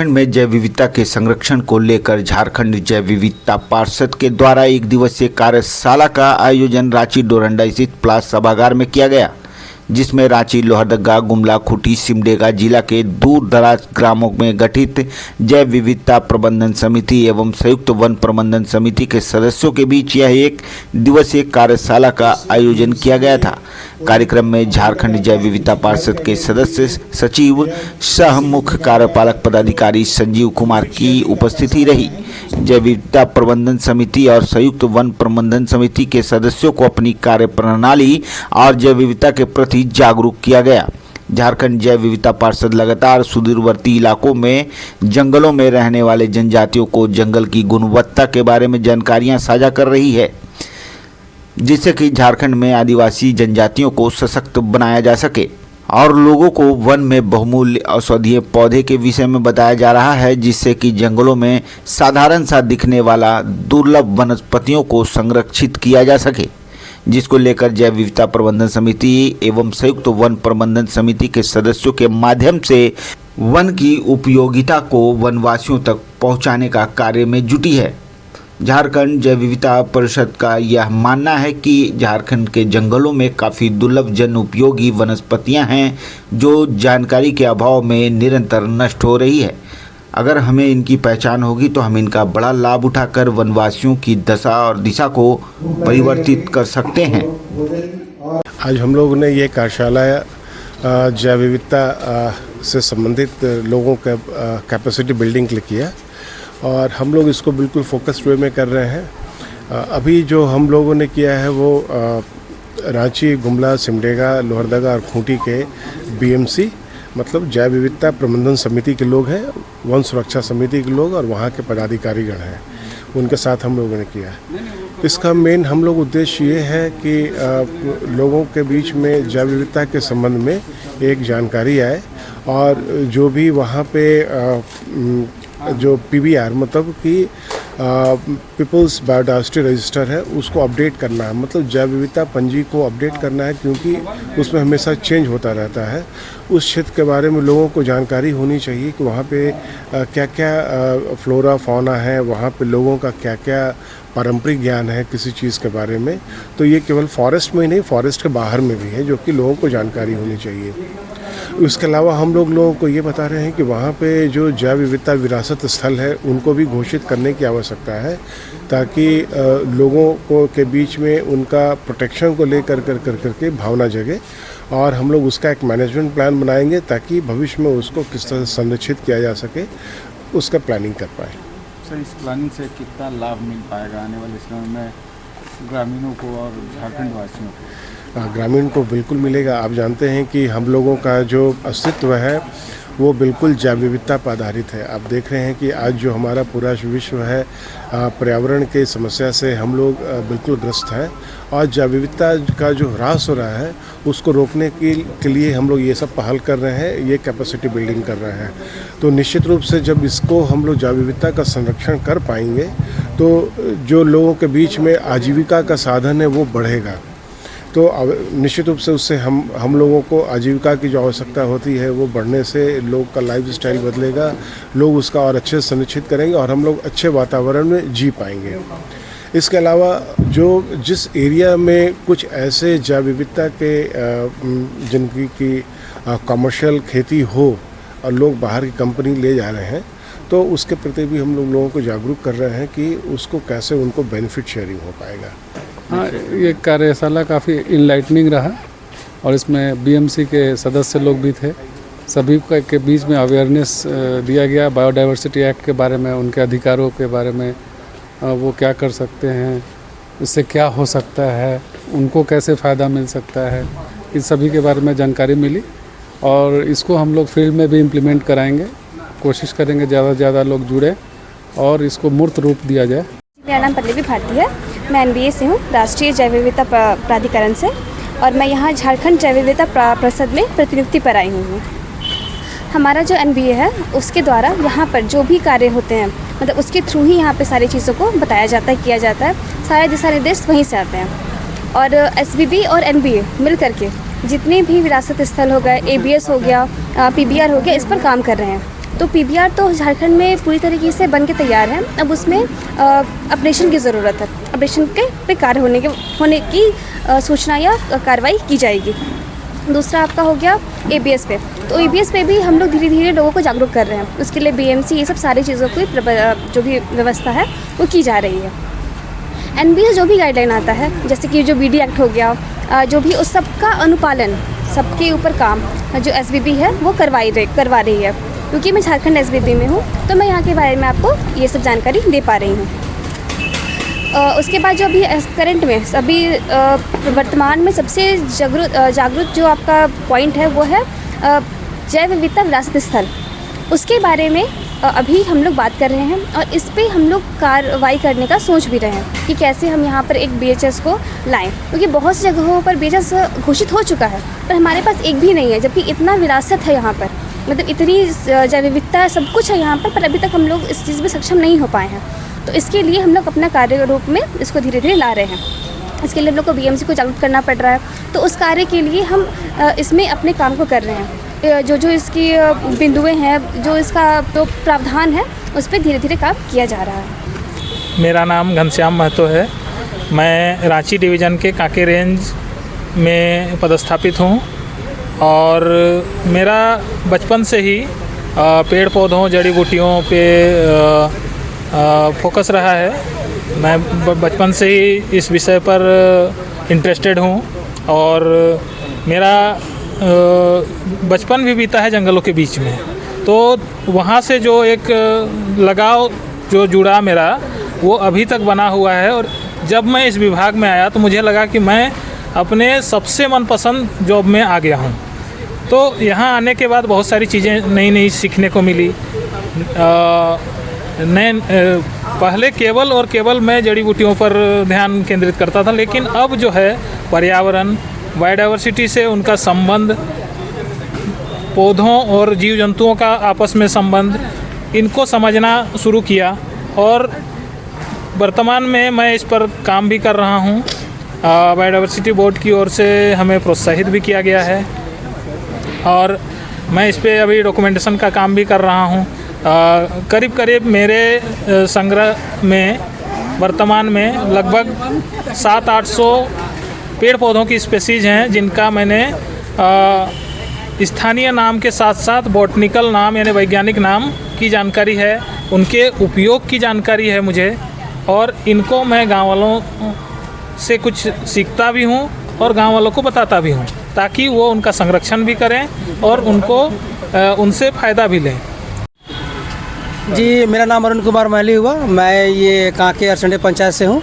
झारखंड में जैव विविधता के संरक्षण को लेकर झारखंड जैव विविधता पार्षद के द्वारा एक दिवसीय कार्यशाला का आयोजन रांची डोरंडा स्थित प्लास सभागार में किया गया, जिसमें रांची, लोहरदगा, गुमला, खूंटी, सिमडेगा जिला के दूर दराज ग्रामों में गठित जैव विविधता प्रबंधन समिति एवं संयुक्त वन प्रबंधन समिति के सदस्यों के बीच यह एक दिवसीय कार्यशाला का आयोजन किया गया था। कार्यक्रम में झारखंड जैव विविधता पार्षद के सदस्य सचिव सह मुख्य कार्यपालक पदाधिकारी संजीव कुमार की उपस्थिति रही। जैव विविधता प्रबंधन समिति और संयुक्त वन प्रबंधन समिति के सदस्यों को अपनी कार्यप्रणाली और जैव विविधता के प्रति जागरूक किया गया। झारखंड जैव विविधता पार्षद लगातार सुदूरवर्ती इलाकों में जंगलों में रहने वाले जनजातियों को जंगल की गुणवत्ता के बारे में जानकारियां साझा कर रही है, जिससे कि झारखंड में आदिवासी जनजातियों को सशक्त बनाया जा सके और लोगों को वन में बहुमूल्य औषधीय पौधे के विषय में बताया जा रहा है, जिससे कि जंगलों में साधारण सा दिखने वाला दुर्लभ वनस्पतियों को संरक्षित किया जा सके, जिसको लेकर जैव विविधता प्रबंधन समिति एवं संयुक्त वन प्रबंधन समिति के सदस्यों के माध्यम से वन की उपयोगिता को वनवासियों तक पहुंचाने का कार्य में जुटी है। झारखंड जैव विविधता परिषद का यह मानना है कि झारखंड के जंगलों में काफ़ी दुर्लभ जन उपयोगी वनस्पतियां हैं, जो जानकारी के अभाव में निरंतर नष्ट हो रही है। अगर हमें इनकी पहचान होगी तो हम इनका बड़ा लाभ उठाकर वनवासियों की दशा और दिशा को परिवर्तित कर सकते हैं। आज हम लोगों ने ये कार्यशाला जैव विविधता से संबंधित लोगों का कैपेसिटी बिल्डिंग के लिए किया और हम लोग इसको बिल्कुल फोकस्ड वे में कर रहे हैं। अभी जो हम लोगों ने किया है वो रांची, गुमला, सिमडेगा, लोहरदगा और खूंटी के बीएमसी मतलब जैव विविधता प्रबंधन समिति के लोग हैं, वन सुरक्षा समिति के लोग और वहाँ के पदाधिकारीगण हैं, उनके साथ हम लोगों ने किया है। इसका मेन हम लोग उद्देश्य ये है कि लोगों के बीच में जैव विविधता के संबंध में एक जानकारी आए और जो भी वहाँ पे जो PBR मतलब कि पीपल्स बायोडाइवर्सिटी रजिस्टर है उसको अपडेट करना है, मतलब जैव विविधता पंजी को अपडेट करना है, क्योंकि उसमें हमेशा चेंज होता रहता है। उस क्षेत्र के बारे में लोगों को जानकारी होनी चाहिए कि वहाँ पे क्या क्या फ्लोरा फौना है, वहाँ पे लोगों का क्या क्या पारंपरिक ज्ञान है किसी चीज़ के बारे में। तो ये केवल फॉरेस्ट में ही नहीं, फॉरेस्ट के बाहर में भी है, जो कि लोगों को जानकारी होनी चाहिए। उसके अलावा हम लोगों को ये बता रहे हैं कि वहाँ पे जो जैव विविधता विरासत स्थल है उनको भी घोषित करने की आवश्यकता है, ताकि लोगों को के बीच में उनका प्रोटेक्शन को लेकर करके भावना जगे और हम लोग उसका एक मैनेजमेंट प्लान बनाएंगे ताकि भविष्य में उसको किस तरह से संरक्षित किया जा सके, उसका प्लानिंग कर पाए। सर, इस प्लानिंग से कितना लाभ मिल पाएगा आने वाले समय में ग्रामीणों को और झारखंड वासियों को? ग्रामीण को बिल्कुल मिलेगा। आप जानते हैं कि हम लोगों का जो अस्तित्व है वो बिल्कुल जैव विविधता पर आधारित है। आप देख रहे हैं कि आज जो हमारा पूरा विश्व है पर्यावरण के समस्या से हम लोग बिल्कुल ग्रस्त हैं और जैव विविधता का जो ह्रास हो रहा है उसको रोकने के लिए हम लोग ये सब पहल कर रहे हैं, ये कैपेसिटी बिल्डिंग कर रहे हैं। तो निश्चित रूप से जब इसको हम लोग जैव विविधता का संरक्षण कर पाएंगे तो जो लोगों के बीच में आजीविका का साधन है वो बढ़ेगा। तो निश्चित रूप से उससे हम लोगों को आजीविका की जो आवश्यकता होती है वो बढ़ने से लोग का लाइफ स्टाइल बदलेगा, लोग उसका और अच्छे से सुनिश्चित करेंगे और हम लोग अच्छे वातावरण में जी पाएंगे। इसके अलावा जिस एरिया में कुछ ऐसे जैव विविधता के जिनकी की कमर्शियल खेती हो और लोग बाहर की कंपनी ले जा रहे हैं, तो उसके प्रति भी हम लोगों को जागरूक कर रहे हैं कि उसको कैसे उनको बेनिफिट शेयरिंग हो पाएगा। हाँ, ये कार्यशाला काफ़ी इनलाइटनिंग रहा और इसमें BMC के सदस्य लोग भी थे। सभी के बीच में अवेयरनेस दिया गया बायोडाइवर्सिटी एक्ट के बारे में, उनके अधिकारों के बारे में, वो क्या कर सकते हैं, इससे क्या हो सकता है, उनको कैसे फ़ायदा मिल सकता है, इन सभी के बारे में जानकारी मिली और इसको हम लोग फील्ड में भी इम्प्लीमेंट कराएंगे। कोशिश करेंगे ज़्यादा से ज़्यादा लोग जुड़े और इसको मूर्त रूप दिया जाए। मेरा नाम पल्लवी भारती है, मैं NBA से हूँ, राष्ट्रीय जैव विविधता प्राधिकरण से, और मैं यहाँ झारखंड जैव विविधता परिषद में प्रतिनियुक्ति पर आई हूँ। हमारा जो NBA है उसके द्वारा यहाँ पर जो भी कार्य होते हैं मतलब उसके थ्रू ही यहाँ पे सारी चीज़ों को बताया जाता है, किया जाता है, सारे दिशा निर्देश वहीं से आते हैं। और SBB और NBA मिल करके जितने भी विरासत स्थल हो गए, ABS हो गया, PBR हो गया, इस पर काम कर रहे हैं। तो PBR तो झारखंड में पूरी तरीके से बन के तैयार है। अब उसमें ऑपरेशन की ज़रूरत है। ऑपरेशन के पे कार्य होने की सूचना या कार्रवाई की जाएगी। दूसरा आपका हो गया ABS पे। तो ABS पे भी हम लोग धीरे धीरे लोगों को जागरूक कर रहे हैं। उसके लिए BMC ये सब सारी चीज़ों की जो भी व्यवस्था है वो की जा रही है। NBS जो भी गाइडलाइन आता है, जैसे कि जो BD एक्ट हो गया, जो भी उस सब का अनुपालन, सबके ऊपर काम जो SBB है वो करवा रही है। क्योंकि मैं झारखंड SBB में हूँ तो मैं यहाँ के बारे में आपको ये सब जानकारी दे पा रही हूँ। उसके बाद जो अभी करंट में अभी वर्तमान में सबसे जागरूक जो आपका पॉइंट है वो है जैव विविधता विरासत स्थल। उसके बारे में अभी हम लोग बात कर रहे हैं और इस पे हम लोग कार्रवाई करने का सोच भी रहे हैं कि कैसे हम यहाँ पर एक BHS को लाएं। क्योंकि बहुत सी जगहों पर BHS घोषित हो चुका है पर हमारे पास एक भी नहीं है, जबकि इतना विरासत है यहाँ पर, मतलब इतनी जैव विविधता सब कुछ है यहाँ पर अभी तक हम लोग इस चीज़ में सक्षम नहीं हो पाए हैं। तो इसके लिए हम लोग अपना कार्य रूप में इसको धीरे धीरे ला रहे हैं। इसके लिए हम लोग को BMC को जागरूक करना पड़ रहा है। तो उस कार्य के लिए हम इसमें अपने काम को कर रहे हैं। जो इसकी बिंदुएं हैं, जो इसका तो प्रावधान है, उस पर धीरे धीरे काम किया जा रहा है। मेरा नाम घनश्याम महतो है। मैं रांची डिवीज़न के कांके रेंज में पदस्थापित हूँ और मेरा बचपन से ही पेड़ पौधों जड़ी बूटियों पे फोकस रहा है। मैं बचपन से ही इस विषय पर इंटरेस्टेड हूँ और मेरा बचपन भी बीता है जंगलों के बीच में। तो वहाँ से जो एक लगाव जो जुड़ा मेरा वो अभी तक बना हुआ है। और जब मैं इस विभाग में आया तो मुझे लगा कि मैं अपने सबसे मनपसंद जॉब में आ गया हूँ। तो यहाँ आने के बाद बहुत सारी चीज़ें नई नई सीखने को मिली। पहले केवल मैं जड़ी बूटियों पर ध्यान केंद्रित करता था, लेकिन अब जो है पर्यावरण, बायोडाइवर्सिटी से उनका संबंध, पौधों और जीव जंतुओं का आपस में संबंध, इनको समझना शुरू किया और वर्तमान में मैं इस पर काम भी कर रहा हूँ। बायोडाइवर्सिटी बोर्ड की ओर से हमें प्रोत्साहित भी किया गया है और मैं इस पे अभी डॉक्यूमेंटेशन का काम भी कर रहा हूँ। करीब मेरे संग्रह में वर्तमान में लगभग 700-800 पेड़ पौधों की स्पेसीज हैं, जिनका मैंने स्थानीय नाम के साथ साथ बॉटनिकल नाम यानी वैज्ञानिक नाम की जानकारी है, उनके उपयोग की जानकारी है मुझे। और इनको मैं गांव वालों से कुछ सीखता भी हूं और गांव वालों को बताता भी हूं, ताकि वो उनका संरक्षण भी करें और उनसे फ़ायदा भी लें। जी, मेरा नाम अरुण कुमार महली हुआ। मैं ये कांके अरसंडे पंचायत से हूँ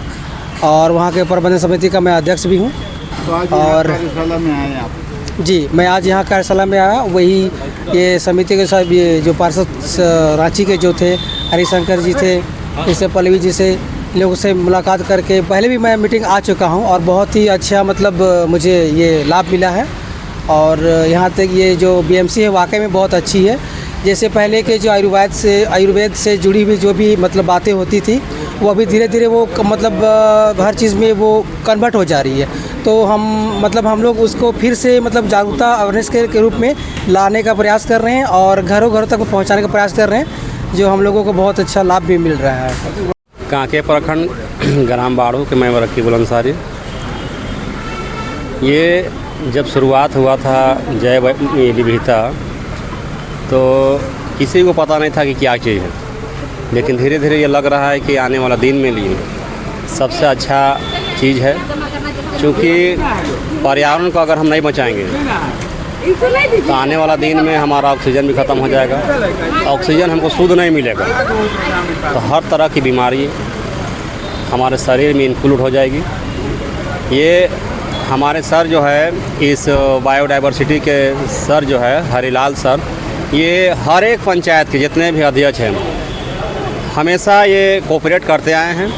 और वहाँ के प्रबंधन समिति का मैं अध्यक्ष भी हूँ। तो और कार्यशाला में आए आप? जी, मैं आज यहाँ कार्यशाला में आया। वही ये समिति के साथ ये जो पार्षद रांची के जो थे, हरिशंकर जी थे, इससे पल्लवी जी से, लोगों से मुलाकात करके पहले भी मैं मीटिंग आ चुका हूँ और बहुत ही अच्छा मतलब मुझे ये लाभ मिला है। और यहाँ तक ये जो BMC है वाकई में बहुत अच्छी है। जैसे पहले के जो आयुर्वेद से जुड़ी हुई जो भी मतलब बातें होती थी, वो अभी धीरे धीरे वो मतलब हर चीज़ में वो कन्वर्ट हो जा रही है। तो हम लोग उसको फिर से मतलब जागरूकता अवेयरनेस के रूप में लाने का प्रयास कर रहे हैं और घरों घरों तक पहुंचाने का प्रयास कर रहे हैं, जो हम लोगों को बहुत अच्छा लाभ भी मिल रहा है। कांके प्रखंड ग्राम बाड़ू के मैं रकीबुल अंसारी। ये जब शुरुआत हुआ था जैव विविधता, तो किसी को पता नहीं था कि क्या चीज़ है, लेकिन धीरे धीरे ये लग रहा है कि आने वाला दिन में लिए सबसे अच्छा चीज़ है। क्योंकि पर्यावरण को अगर हम नहीं बचाएंगे तो आने वाला दिन में हमारा ऑक्सीजन भी ख़त्म हो जाएगा। ऑक्सीजन हमको शुद्ध नहीं मिलेगा तो हर तरह की बीमारी हमारे शरीर में इंक्लूड हो जाएगी। ये हमारे सर जो है इस बायोडाइवर्सिटी के सर जो है हरिलाल सर, ये हर एक पंचायत के जितने भी अध्यक्ष हैं हमेशा ये कोऑपरेट करते आए हैं।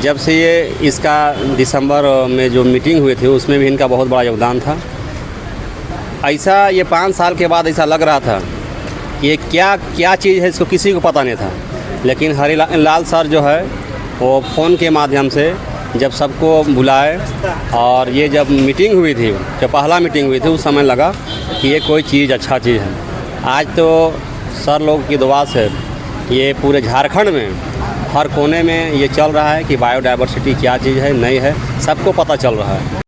जब से ये इसका दिसंबर में जो मीटिंग हुई थी उसमें भी इनका बहुत बड़ा योगदान था। ऐसा ये 5 साल के बाद ऐसा लग रहा था कि ये क्या चीज़ है, इसको किसी को पता नहीं था। लेकिन हरिलाल सर जो है वो फ़ोन के माध्यम से जब सबको बुलाए और ये जब मीटिंग हुई थी, जब पहला मीटिंग हुई थी, उस समय लगा कि ये कोई चीज़ अच्छा चीज़ है। आज तो सर लोग की दुआ से ये पूरे झारखंड में हर कोने में ये चल रहा है कि बायोडायवर्सिटी क्या चीज़ है, नहीं है, सबको पता चल रहा है।